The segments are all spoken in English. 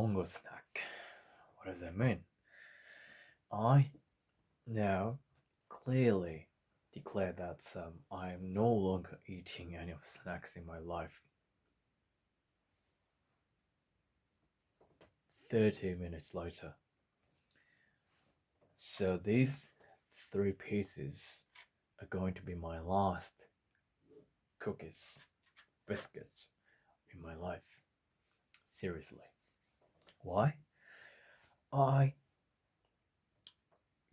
longer snack. What does that mean? I now clearly declare that I am no longer eating any of snacks in my life. 30 minutes later. So these three pieces are going to be my last cookies, biscuits in my life. Seriously. Why? I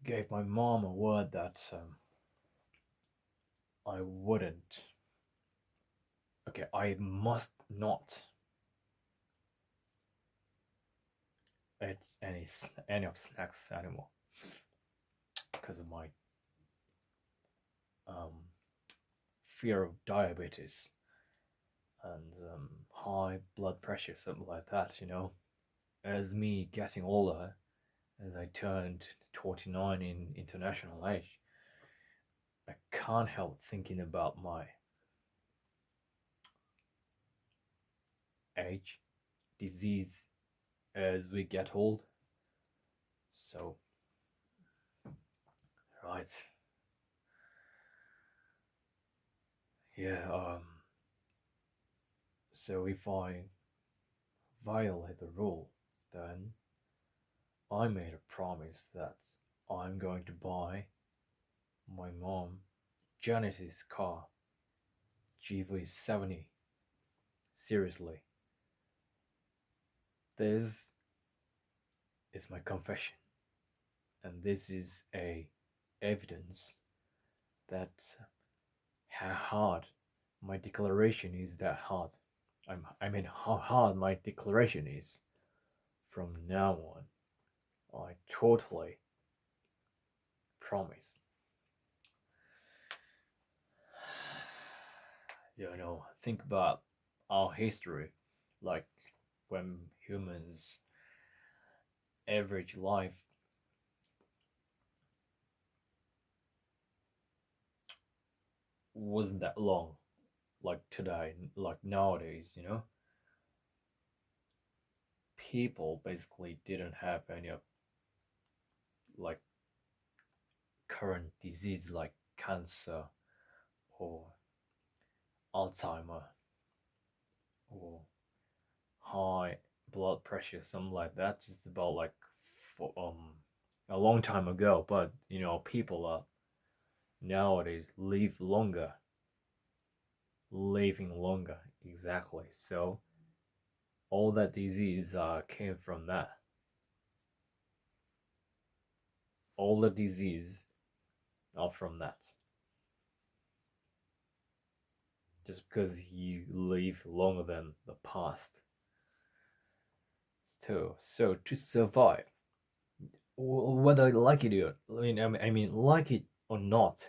gave my mom a word that I wouldn't. Okay, I must not eat any of snacks anymore because of my um, fear of diabetes and high blood pressure, something like that. As me getting older, as I turned 29 in international age, I can't help thinking about my age, disease as we get old. So, right, yeah. So if I violate the rule, then I made a promise that I'm going to buy my mom Janice's car, GV70. Seriously, this is my confession, and this is a evidence that how hard my declaration is that hard. I mean, how hard my declaration is. From now on, I totally promise. Think about our history, like when humans' average life wasn't that long, like today, like nowadays. People basically didn't have any of like current disease like cancer or Alzheimer or high blood pressure, something like that. Just about like for, a long time ago. But people are nowadays living longer. Exactly. So all that disease came from that. All the disease are from that. Just because you live longer than the past. So to survive, whether you like it or like it or not,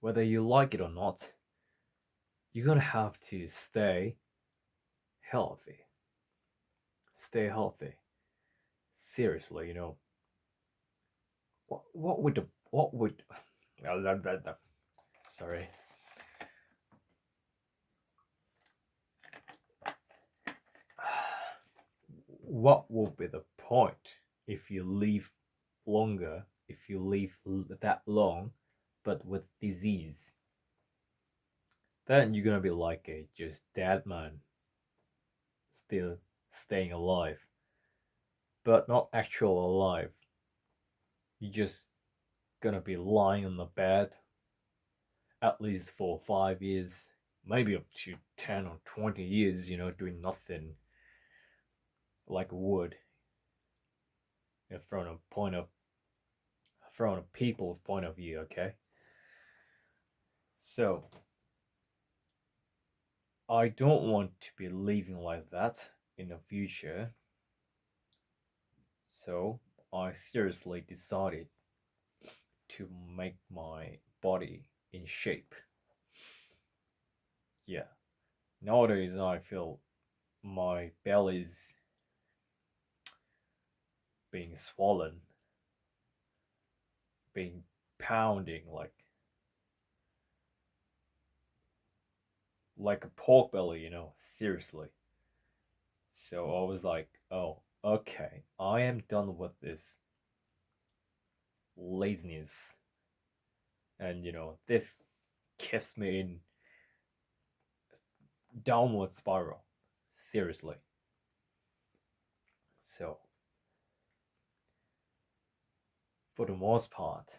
whether you like it or not, you're gonna have to healthy. Stay healthy. Seriously, what would sorry. What will be the point if you live longer, if you live that long, but with disease? Then you're gonna be like a just dead man, still staying alive, but not actual alive. You're just gonna be lying on the bed at least for 5 years, maybe up to 10 or 20 years, doing nothing like wood from a people's point of view, okay? So I don't want to be living like that in the future. So I seriously decided to make my body in shape. Yeah. Nowadays I feel my belly's being swollen, being pounding like a pork belly, seriously. So I was like, oh, Okay, I am done with this laziness, and this keeps me in downward spiral. Seriously. So, for the most part,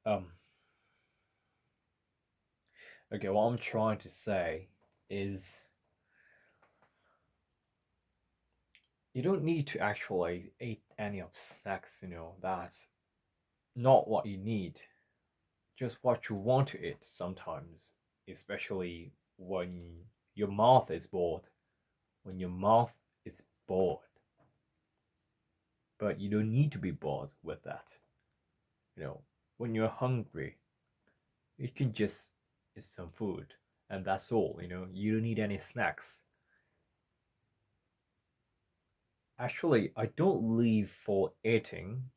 um, okay, what I'm trying to say is you don't need to actually eat any of snacks, that's not what you need. Just what you want to eat sometimes, especially when your mouth is bored. When your mouth is bored. But you don't need to be bored with that. You know, when you're hungry, you can just eat some food and that's all, you don't need any snacks. Actually, I don't live for eating,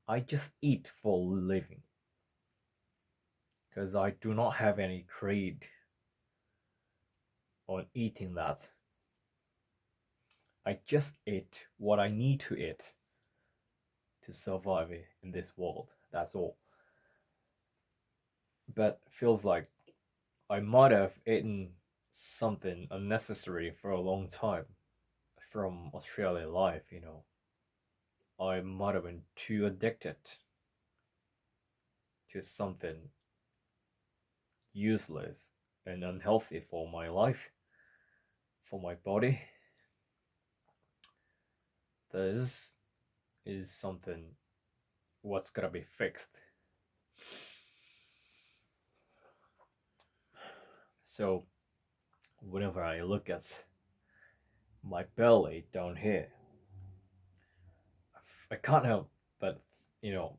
I just eat for living because I do not have any creed on eating that. I just eat what I need to eat to survive in this world. That's all. But feels like I might have eaten something unnecessary for a long time from Australia life. I might have been too addicted to something useless and unhealthy for my life, for my body. This is something what's gonna be fixed. So whenever I look at my belly down here, I can't help but, you know,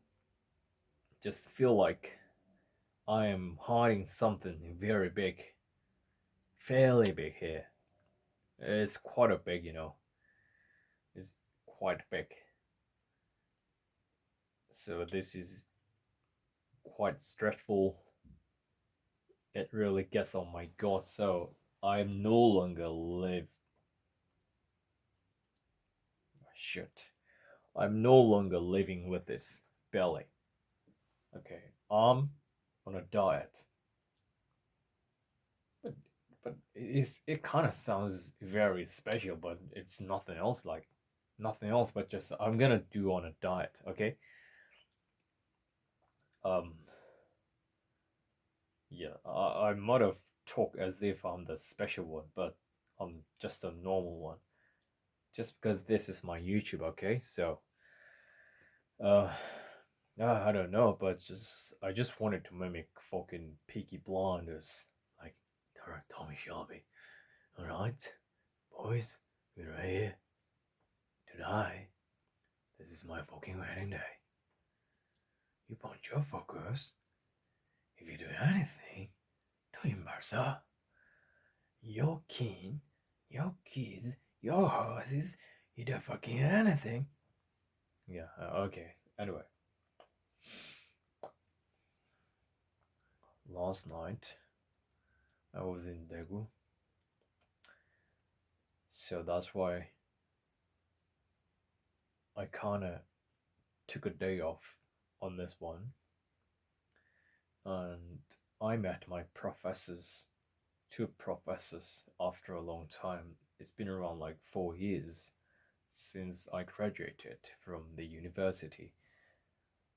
just feel like I am hiding something very big, fairly big here. It's quite a big. It's quite big. So this is quite stressful. It really gets on my god. So I'm no longer live. Shit. I'm no longer living with this belly. Okay, I'm on a diet. But it kind of sounds very special, but it's nothing else. Like nothing else, but just I'm gonna do on a diet. Okay. Um. Yeah, I might have talked as if I'm the special one, but I'm just a normal one. Just because this is my YouTube, okay? So, uh, I don't know, but I just wanted to mimic fucking Peaky Blinders, like Tommy Shelby. All right, boys, we're here today. This is my fucking wedding day. You punch your fuckers. If you do anything, to embarrass your king, your kids, your horses, you do fucking anything. Yeah, okay. Anyway, last night I was in Daegu, so that's why I kinda took a day off on this one, and I met my professors, two professors, after a long time. It's been around like 4 years since I graduated from the university.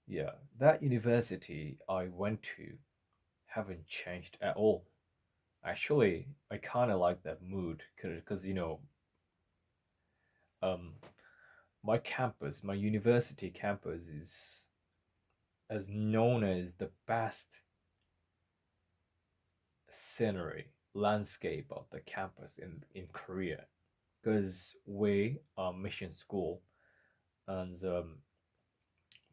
Yeah, that university I went to haven't changed at all. Actually, I kind of like that mood because um, my campus, my university campus, is as known as the best scenery landscape of the campus in Korea. Because we are mission school, and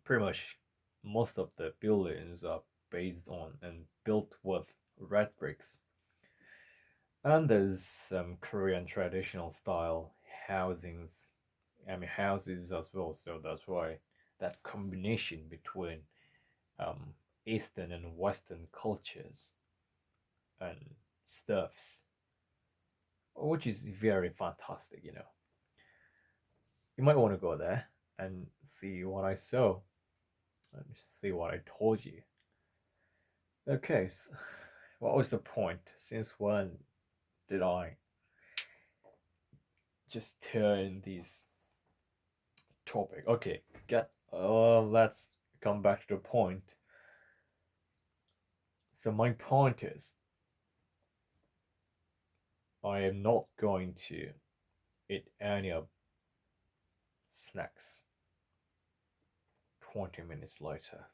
pretty much most of the buildings are based on and built with red bricks. And there's some Korean traditional style housings, houses as well. So that's why that combination between um, Eastern and Western cultures and stuffs, which is very fantastic, you know. You might want to go there and see what I saw and see what I told you. Okay, so what was the point? Since when did I just turn this topic? Okay, let's come back to the point. So my point is, I am not going to eat any of snacks 20 minutes later.